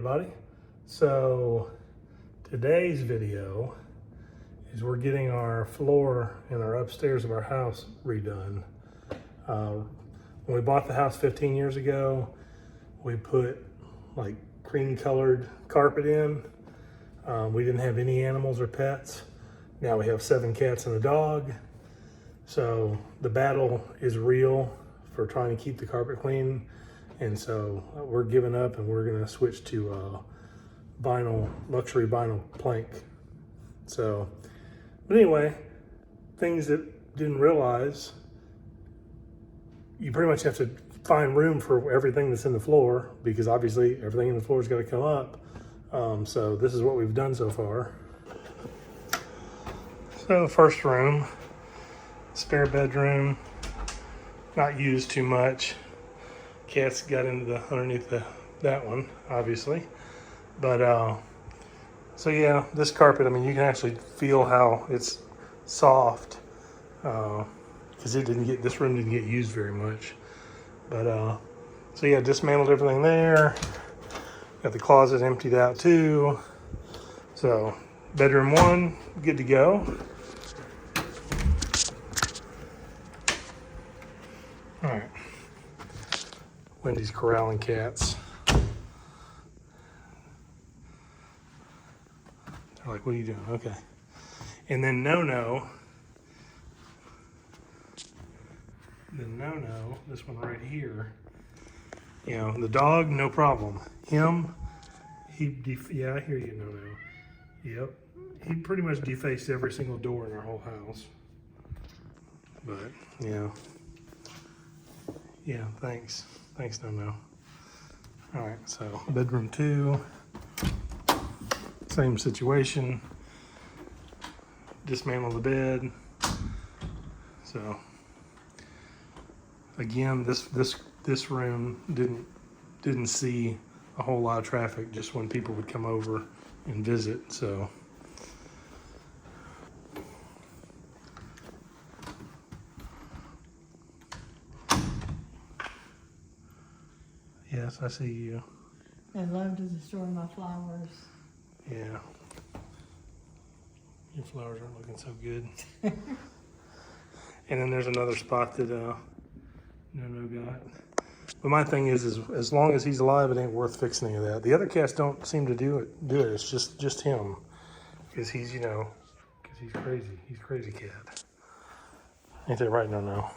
everybody. So today's video is we're getting our floor in our upstairs of our house redone. When we bought the house 15 years ago, we put like cream colored carpet in. We didn't have any animals or pets. Now we have 7 cats and a dog. So the battle is real for trying to keep the carpet clean. And so we're giving up and we're gonna switch to luxury vinyl plank. So, but anyway, things that didn't realize, you pretty much have to find room for everything that's in the floor, because obviously everything in the floor is gonna come up. So this is what we've done so far. So first room, spare bedroom, not used too much. Cats got into underneath that one, obviously. But so yeah, this carpet, I mean, you can actually feel how it's soft, because this room didn't get used very much. But so yeah, dismantled everything there. Got the closet emptied out too. So bedroom 1, good to go. All right. Wendy's corralling cats. They're like, what are you doing? Okay. And then No-No, this one right here, you know, the dog, no problem. Him, yeah, I hear you, No-No. Yep. He pretty much defaced every single door in our whole house. But, yeah. Yeah, thanks. Thanks, No-No. All right, so bedroom 2, same situation. Dismantle the bed. So again, this room didn't see a whole lot of traffic, just when people would come over and visit. So yes, I see you. I love to destroy my flowers. Yeah. Your flowers aren't looking so good. And then there's another spot that No-No got. But my thing is as long as he's alive, it ain't worth fixing any of that. The other cats don't seem to do it. It's just him, because he's, you know, because he's crazy. He's a crazy cat. Ain't that right, No-No?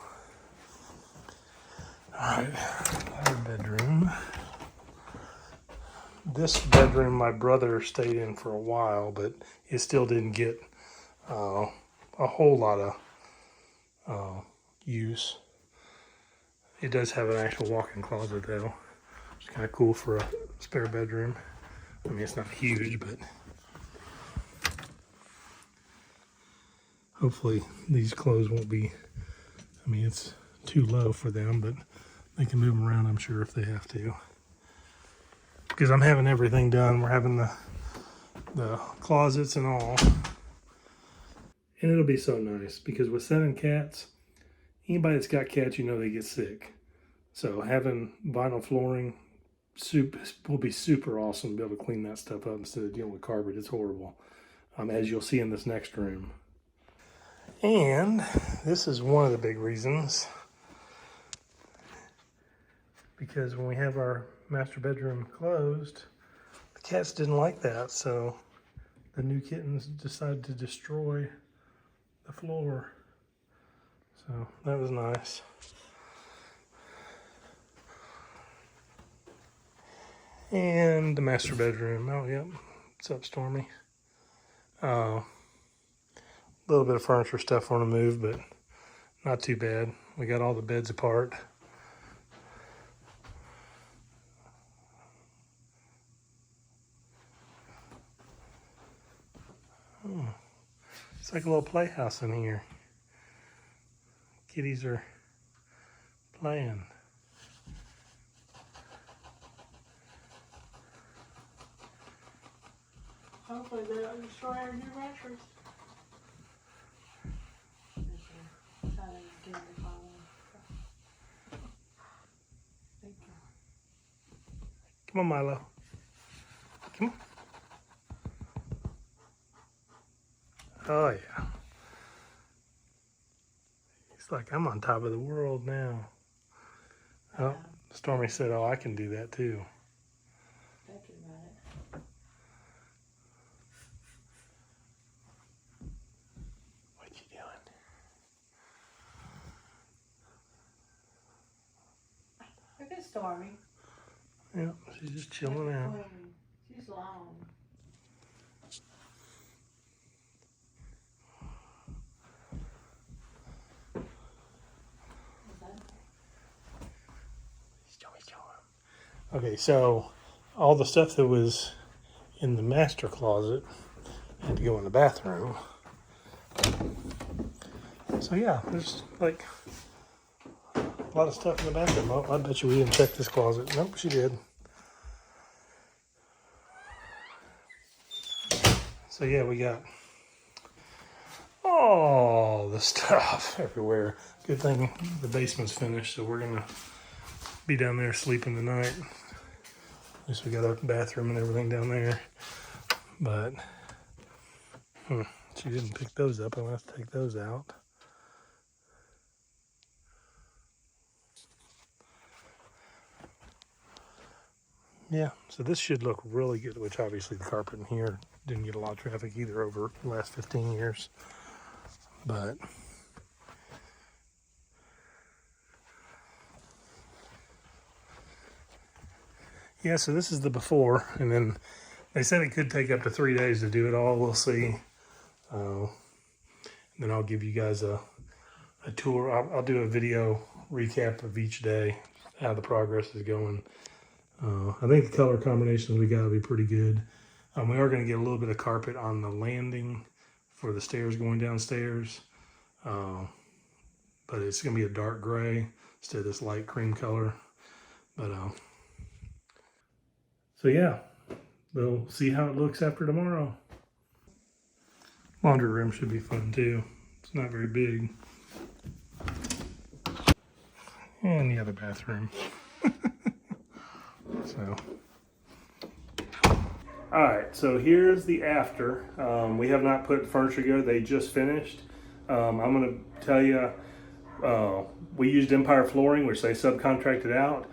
All right, our bedroom. This bedroom my brother stayed in for a while, but it still didn't get a whole lot of use. It does have an actual walk-in closet though. It's kind of cool for a spare bedroom. I mean, it's not huge, but hopefully these clothes won't be, I mean, it's too low for them, but they can move them around, I'm sure, if they have to. Because I'm having everything done. We're having the closets and all. And it'll be so nice, because with 7 cats, anybody that's got cats, you know they get sick. So having vinyl flooring will be super awesome to be able to clean that stuff up instead of dealing with carpet. It's horrible, as you'll see in this next room. And this is one of the big reasons, because when we have our master bedroom closed, the cats didn't like that, so the new kittens decided to destroy the floor. So that was nice. And the master bedroom. Oh, yep. What's up, Stormy? A little bit of furniture stuff on the move, but not too bad. We got all the beds apart. Oh, it's like a little playhouse in here. Kitties are playing. Hopefully they don't destroy our new mattress. Come on, Milo. Oh yeah. He's like, I'm on top of the world now. Oh, Stormy said, oh, I can do that too. Thank you about it. What you doing? Look at Stormy. Yeah, she's just chilling out. Queen. She's long. Okay, so all the stuff that was in the master closet had to go in the bathroom. So yeah, there's like a lot of stuff in the bathroom. Oh, I bet you we didn't check this closet. Nope, she did. So yeah, we got all the stuff everywhere. Good thing the basement's finished, so we're gonna be down there sleeping tonight. At least we got our bathroom and everything down there. But she didn't pick those up. I'm gonna have to take those out. Yeah, so this should look really good, which obviously the carpet in here didn't get a lot of traffic either over the last 15 years. But yeah, so this is the before, and then they said it could take up to 3 days to do it all. We'll see. Then I'll give you guys a tour. I'll do a video recap of each day, how the progress is going. I think the color combinations we got will be pretty good. We are going to get a little bit of carpet on the landing for the stairs going downstairs. But it's going to be a dark gray instead of this light cream color. But so yeah, we'll see how it looks after tomorrow. Laundry room should be fun too. It's not very big. And the other bathroom. So, all right, so here's the after. We have not put furniture together. They just finished. I'm gonna tell you, we used Empire Flooring, which they subcontracted out.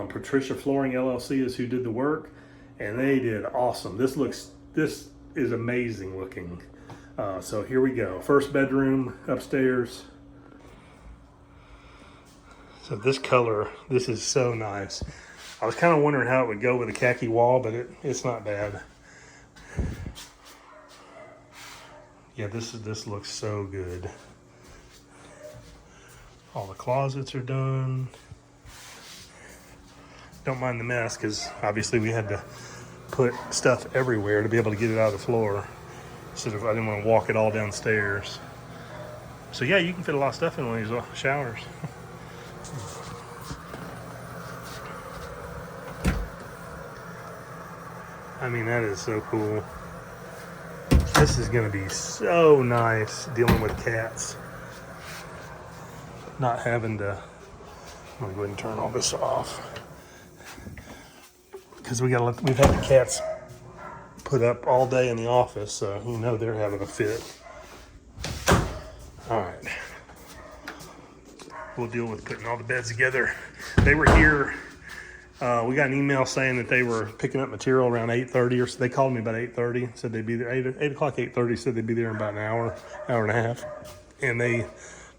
Patricia Flooring LLC is who did the work, and they did awesome. This is amazing looking. So here we go. First bedroom upstairs. So this color, this is so nice. I was kind of wondering how it would go with a khaki wall, but it's not bad. Yeah, this looks so good. All the closets are done. Don't mind the mess, because obviously we had to put stuff everywhere to be able to get it out of the floor. So I didn't want to walk it all downstairs. So yeah, you can fit a lot of stuff in one of these showers. I mean, that is so cool. This is going to be so nice dealing with cats. Not having to... I'm going to go ahead and turn all this off. Because we've had the cats put up all day in the office, so you know they're having a fit. All right. We'll deal with putting all the beds together. They were here... we got an email saying that they were picking up material around 8:30, or so they called me about 8:30. Said they'd be there 8 o'clock, 8:30. Said they'd be there in about an hour and a half, and they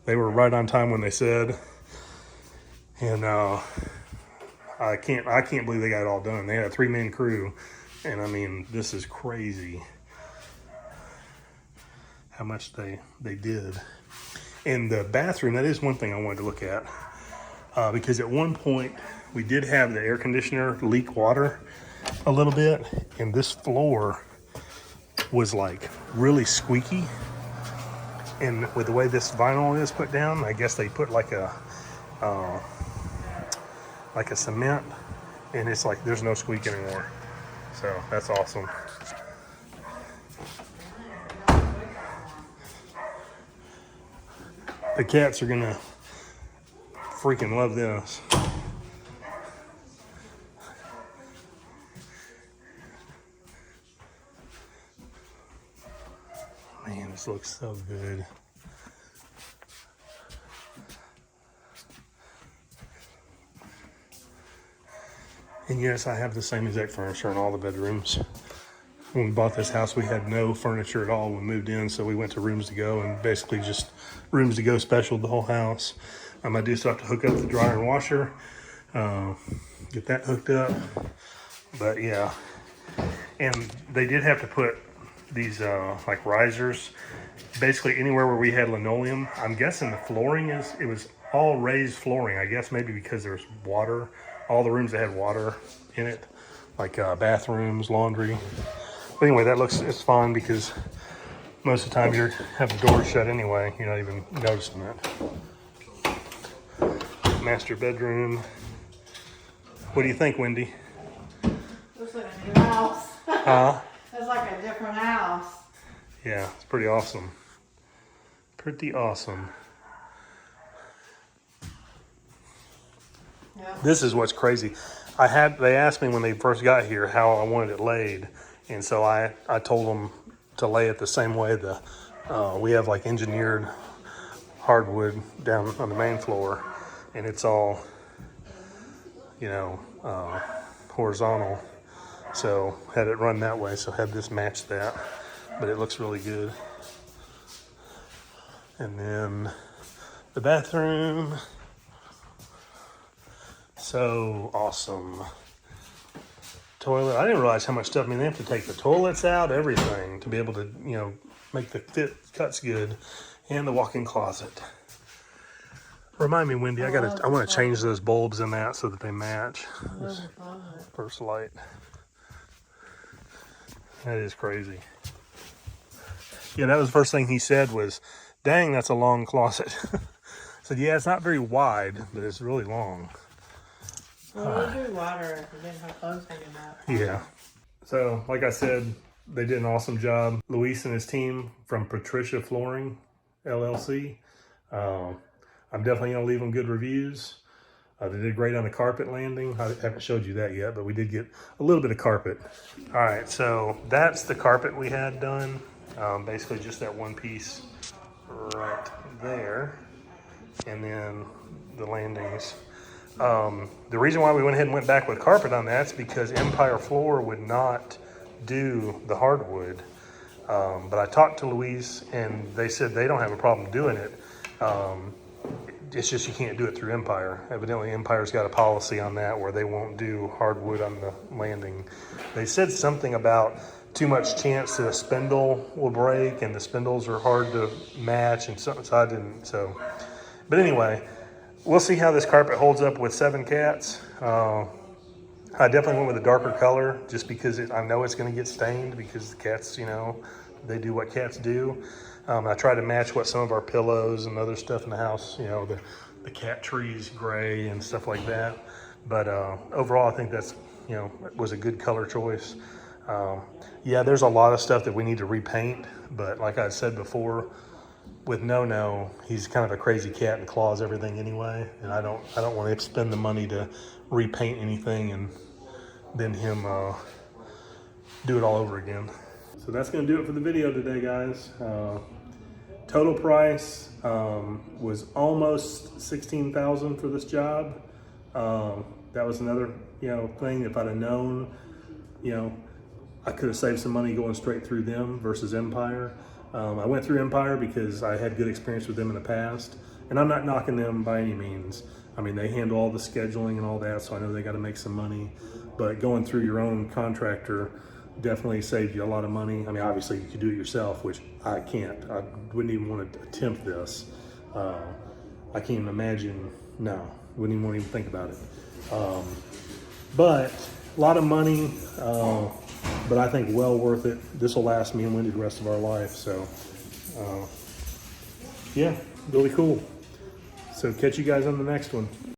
were right on time when they said. And I can't believe they got it all done. They had a 3-man crew, and I mean, this is crazy how much they did. And the bathroom, that is one thing I wanted to look at, because at one point we did have the air conditioner leak water a little bit, and this floor was like really squeaky. And with the way this vinyl is put down, I guess they put like a cement, and it's like there's no squeak anymore. So that's awesome. The cats are gonna freaking love this. Man, This looks so good. And yes, I have the same exact furniture in all the bedrooms. When we bought this house, we had no furniture at all when we moved in, so we went to rooms to go and basically just rooms to go specialed the whole house. I do still have to hook up the dryer and washer, get that hooked up. But yeah, and they did have to put these like risers basically anywhere where we had linoleum. I'm guessing the flooring it was all raised flooring. I guess maybe because there's water. All the rooms that had water in it, like bathrooms, laundry. But anyway, it's fine because most of the time you have the door shut anyway. You're not even noticing it. Master bedroom. What do you think, Wendy? Looks like a new house. Huh? It's like a different house. Yeah, it's pretty awesome. Pretty awesome. Yep. This is what's crazy. They asked me when they first got here how I wanted it laid, and so I told them to lay it the same way we have like engineered hardwood down on the main floor, and it's all horizontal. So had it run that way, so had this match that, but it looks really good. And then the bathroom. So awesome. Toilet. I didn't realize how much stuff. I mean, they have to take the toilets out, everything, to be able to, make the cuts good. And the walk-in closet. Remind me, Wendy, I want to change those bulbs in that so that they match. This first light. That is crazy. Yeah, that was the first thing he said was, dang, that's a long closet. I said, yeah, it's not very wide, but it's really long. Well, we do water if we didn't have clothes hanging out. Yeah. So, like I said, they did an awesome job. Luis and his team from Patricia Flooring LLC. I'm definitely going to leave them good reviews. They did great on the carpet landing. I haven't showed you that yet, but we did get a little bit of carpet. All right, so that's the carpet we had done. Basically just that one piece right there. And then the landings. The reason why we went ahead and went back with carpet on that is because Empire Floor would not do the hardwood. But I talked to Louise and they said they don't have a problem doing it. It's just you can't do it through Empire. Evidently Empire's got a policy on that where they won't do hardwood on the landing. They said something about too much chance that a spindle will break and the spindles are hard to match and so I didn't, so. But anyway, we'll see how this carpet holds up with 7 cats. I definitely went with a darker color just because I know it's gonna get stained because the cats, they do what cats do. I try to match what some of our pillows and other stuff in the house, the cat trees gray and stuff like that. But overall, I think that's, was a good color choice. Yeah, there's a lot of stuff that we need to repaint, but like I said before, with No, he's kind of a crazy cat and claws everything anyway, and I don't want to spend the money to repaint anything and then him do it all over again. So that's going to do it for the video today, guys. Total price was almost $16,000 for this job. That was another thing. If I'd have known, I could have saved some money going straight through them versus Empire. I went through Empire because I had good experience with them in the past, and I'm not knocking them by any means. I mean, they handle all the scheduling and all that, so I know they got to make some money. But going through your own contractor definitely saved you a lot of money. I mean, obviously you could do it yourself, which I can't. I wouldn't even want to attempt this. I can't even imagine. No, wouldn't even want to even think about it. But a lot of money. But I think well worth it. This will last me and Wendy the rest of our life. So, yeah, really cool. So catch you guys on the next one.